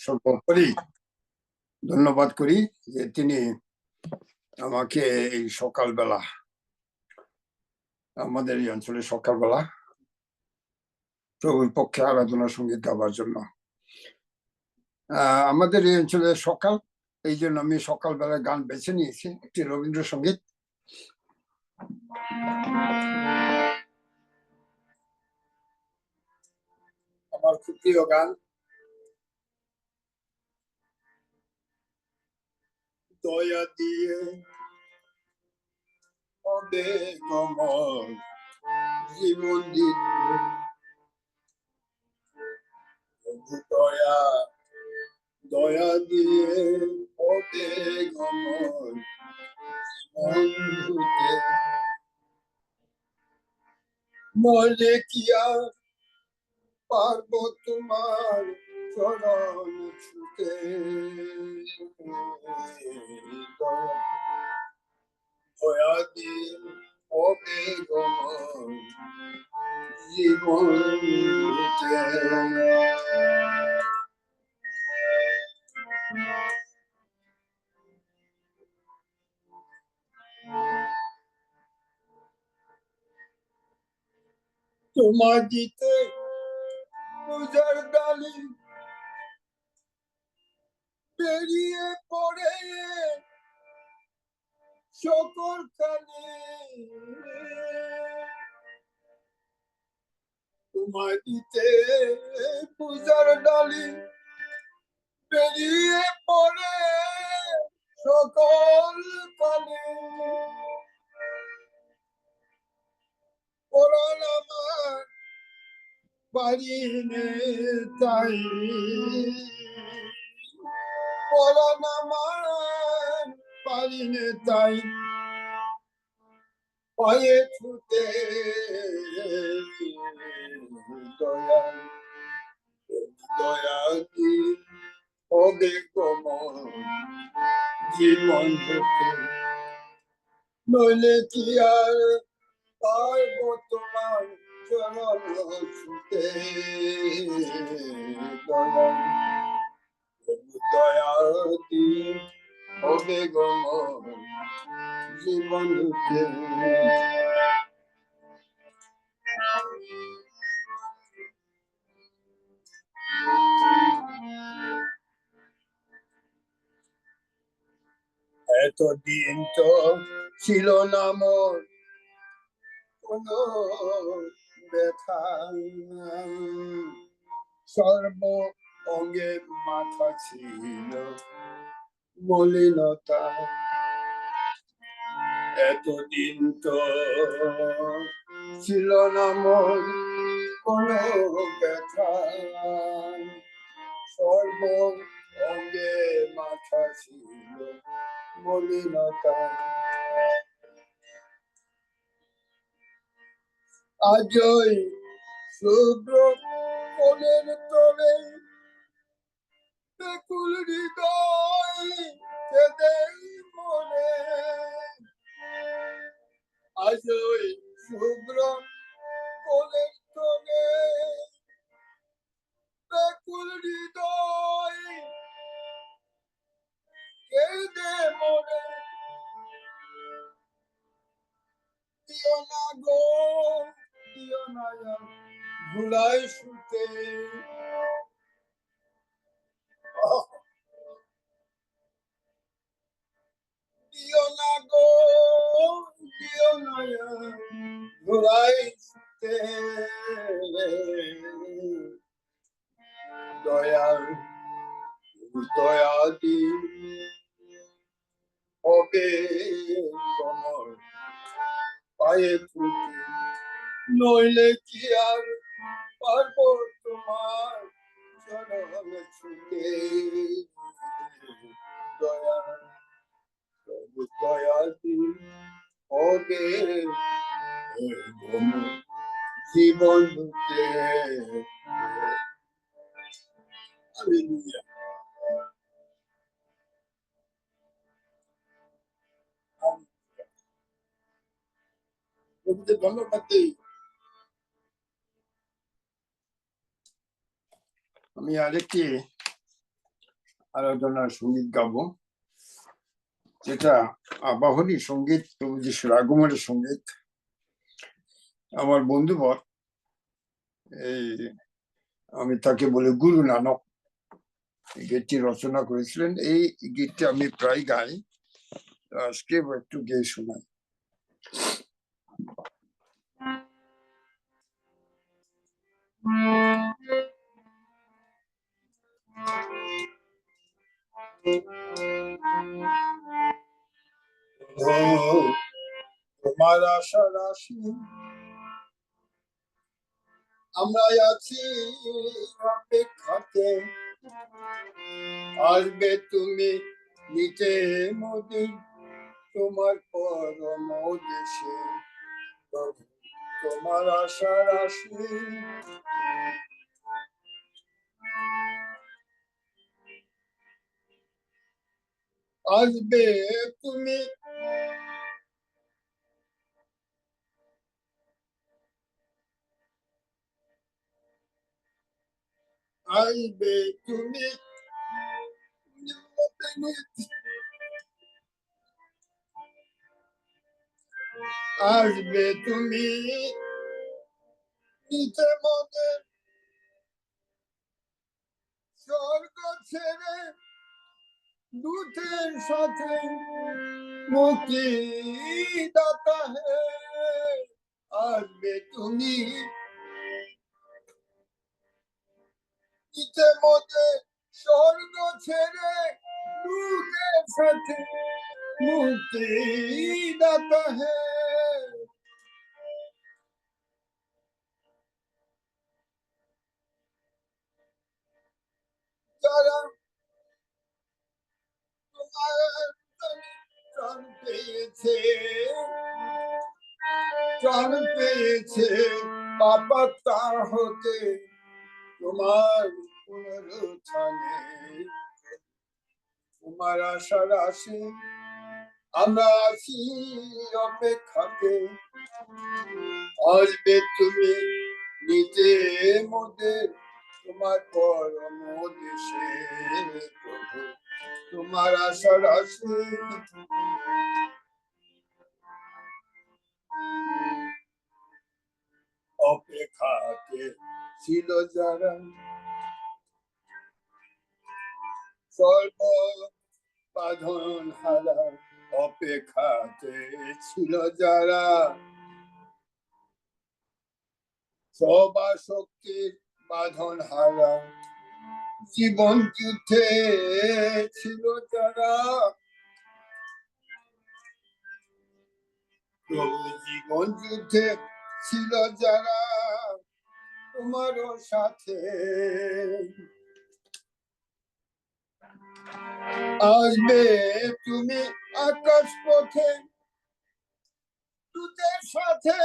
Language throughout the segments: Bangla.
সর্বোপরি ধন্যবাদ করি যে তিনি আমাকে এই সকালবেলা আমাদের এই অঞ্চলে সকালবেলা প্রভুর পক্ষে আরাধনা সঙ্গীত গাবার জন্য আমাদের এই অঞ্চলে সকাল এই জন্য আমি সকালবেলা গান বেছে নিয়েছি একটি রবীন্দ্রসঙ্গীত আমার খুব প্রিয় গান দয়া দিয়ে হবে কমল জীবন দিতে দয়া দয়া দিয়ে হবে কমল জীবন দিতে নইলে কি আর পারবো তোমার চরণ ছুতে দয়া দিয়ে হবে কমল জীবন দিতে তোমার দিতে পূজার ডালি বেরিয়ে পড়ে সকল কানে তোমার দিতে পূজার ডালি বেরিয়ে পড়ে সকল কানে পরাণ আমার পারি নে তাই পরাণ আমার পারি নে তাই পায়ে ছুতে দয়া দয়া কি হবে কমল জীবন হতে নইলে কি আর পারবো তোমার চরণ ছুতে দয়া কি হবে কমল জীবন হতে এতদিন তো ছিল না মোর কোনো ব্যথা সর্ব অঙ্গে মাথা ছিল মলিনতা এতদিন তো ছিল না মোর কোনো ব্যথা সর্ব অঙ্গে মাথা ছিল মলিনতা আজই শুভ্র কোলের তলে ব্যাকুল হৃদয় কেঁদে মনে আজই শুভ্র কোলের তলে ব্যাকুল হৃদয় কেঁদে মনে দিও না গো দিও না ভুলাই শুতে দিও না গো দিও না ভুলাই শুতে দয়াল দয়া দি হবে কমল পায়ে ছুতে নইলে কি আর পারবো তোমার চরণ ছুতে দয়া দয়া দি হবে জীবন হতে ধন্যবাদ। আমি আরেকটি আরাধনার সঙ্গীত গাবো, যেটা আবাহনী সঙ্গীত, প্রভু যিশুর আগমনের সঙ্গীত। আমার বন্ধুবর, এই আমি তাকে বলি গুরু নানক, এই গীতটি রচনা করেছিলেন। এই গীতটি আমি প্রায় গাই, আজকে একটু গেয়ে শোনাই। তোমার আশা রাশি আমরা আছি অপেক্ষাতে, আসবে তুমি নিতে মোদিন তোমার পরম দেশে। তোমার আশা রাশি আসবে তুমি আসবে তুমি আসবে তুমি নিতে মনে স্বর্গ ছেড়ে দূতের সাথে মুক্তি দাতা হে। আসবে তুমি নিতে মনে স্বর্গ ছেড়ে দূতের সাথে মুক্তি দাতা হে। যারা তোমার প্রাণ পেয়েছে, প্রাণ পেয়েছে পাপাত্তা হতে তোমার পুনরুত্থানে। তোমার আশা রাশি আমরা আছি অপেক্ষাতে, আসবে তুমি নিতে মোদের তোমার পরম দেশে। প্রভু তোমার আশা রাশি অপেক্ষাতে ছিল যারা, সর্ব বাঁধন হারা অপেক্ষাতে ছিল যারা, সবা শক্তির বাঁধন হারা জীবন যুদ্ধে ছিল যারা, প্রভু জীবন যুদ্ধে ছিল যারা তোমারও সাথে। আসবে তুমি আকাশ পথে দূতের সাথে,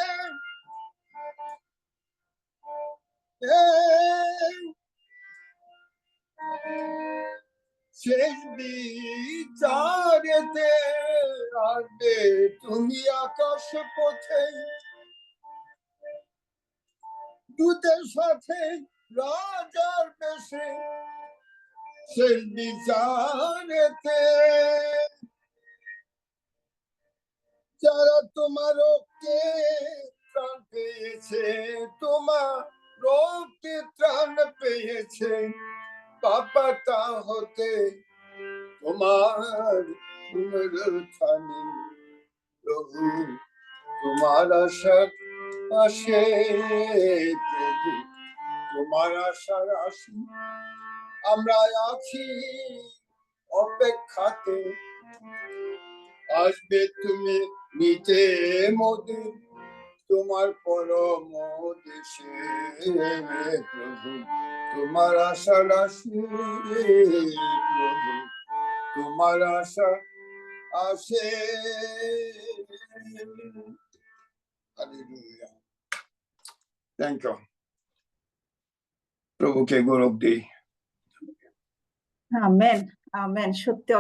শেষ বিচারেতে আসবে তুমি আকাশ পথে দূতের সাথে রাজার বেশে। শেষ বিচারেতে যারা তোমার রক্তে ত্রাণ পেয়েছে, তোমার রক্তে ত্রাণ পেয়েছে পাপাতা হতে তোমার পুনরুত্থানে। প্রভু তোমার আশা আসে, প্রভু তোমার আশা আসি আমরা আছি অপেক্ষাতে, আসবে তুমি নিতে মোদের তোমার পরম দেশে। প্রভু তোমার আশা রাশি, প্রভু তোমার আশা আসে। Thank you. প্রভুকে গৌরব দিই। Amen, amen. সত্যি